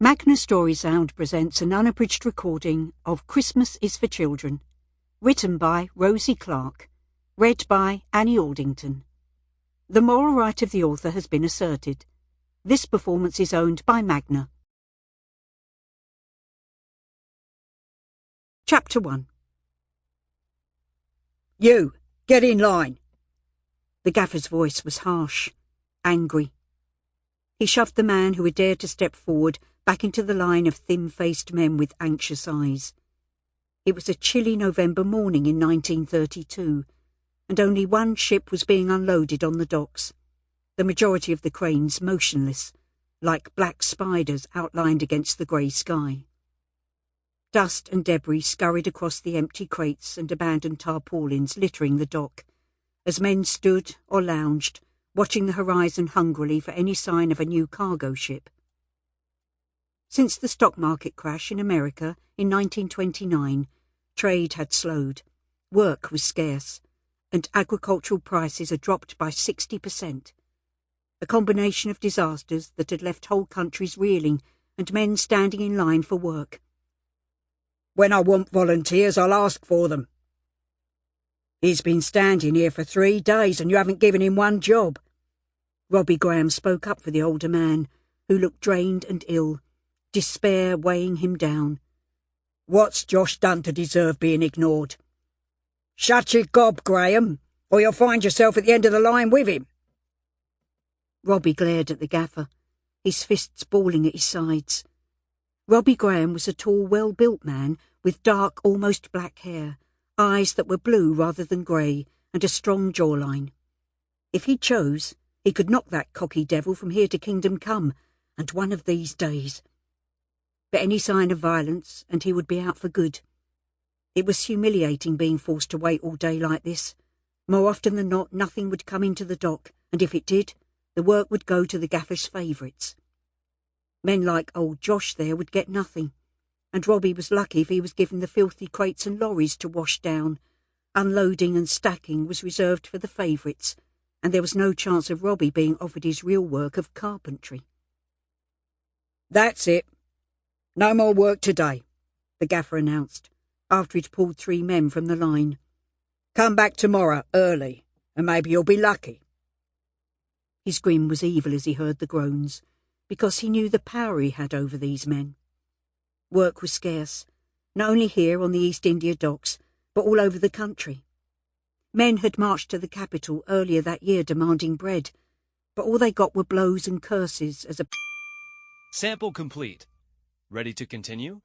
Magna Story Sound presents an unabridged recording of Christmas is for Children, written by Rosie Clarke, read by Annie Aldington. The moral right of the author has been asserted. This performance is owned by Magna. Chapter 1. You, get in line. The gaffer's voice was harsh, angry. He shoved the man who had dared to step forward back into the line of thin-faced men with anxious eyes. It was a chilly November morning in 1932, and only one ship was being unloaded on the docks, the majority of the cranes motionless, like black spiders outlined against the grey sky. Dust and debris scurried across the empty crates and abandoned tarpaulins littering the dock, as men stood or lounged, watching the horizon hungrily for any sign of a new cargo ship. Since the stock market crash in America in 1929, trade had slowed, work was scarce, and agricultural prices had dropped by 60%. A combination of disasters that had left whole countries reeling and men standing in line for work. When I want volunteers, I'll ask for them. He's been standing here for 3 days and you haven't given him one job. Robbie Graham spoke up for the older man, who looked drained and ill, despair weighing him down. What's Josh done to deserve being ignored? Shut your gob, Graham, or you'll find yourself at the end of the line with him. Robbie glared at the gaffer, his fists balling at his sides. Robbie Graham was a tall, well-built man with dark, almost black hair, eyes that were blue rather than grey, and a strong jawline. If he chose, he could knock that cocky devil from here to kingdom come, and one of these days. But any sign of violence, and he would be out for good. It was humiliating being forced to wait all day like this. More often than not, nothing would come into the dock, and if it did, the work would go to the gaffer's favourites. Men like old Josh there would get nothing, and Robbie was lucky if he was given the filthy crates and lorries to wash down. Unloading and stacking was reserved for the favourites, and there was no chance of Robbie being offered his real work of carpentry. That's it. No more work today, the gaffer announced, after he'd pulled 3 men from the line. Come back tomorrow, early, and maybe you'll be lucky. His grin was evil as he heard the groans, because he knew the power he had over these men. Work was scarce, not only here on the East India docks, but all over the country. Men had marched to the capital earlier that year demanding bread, but all they got were blows and curses as a... Sample complete. Ready to continue?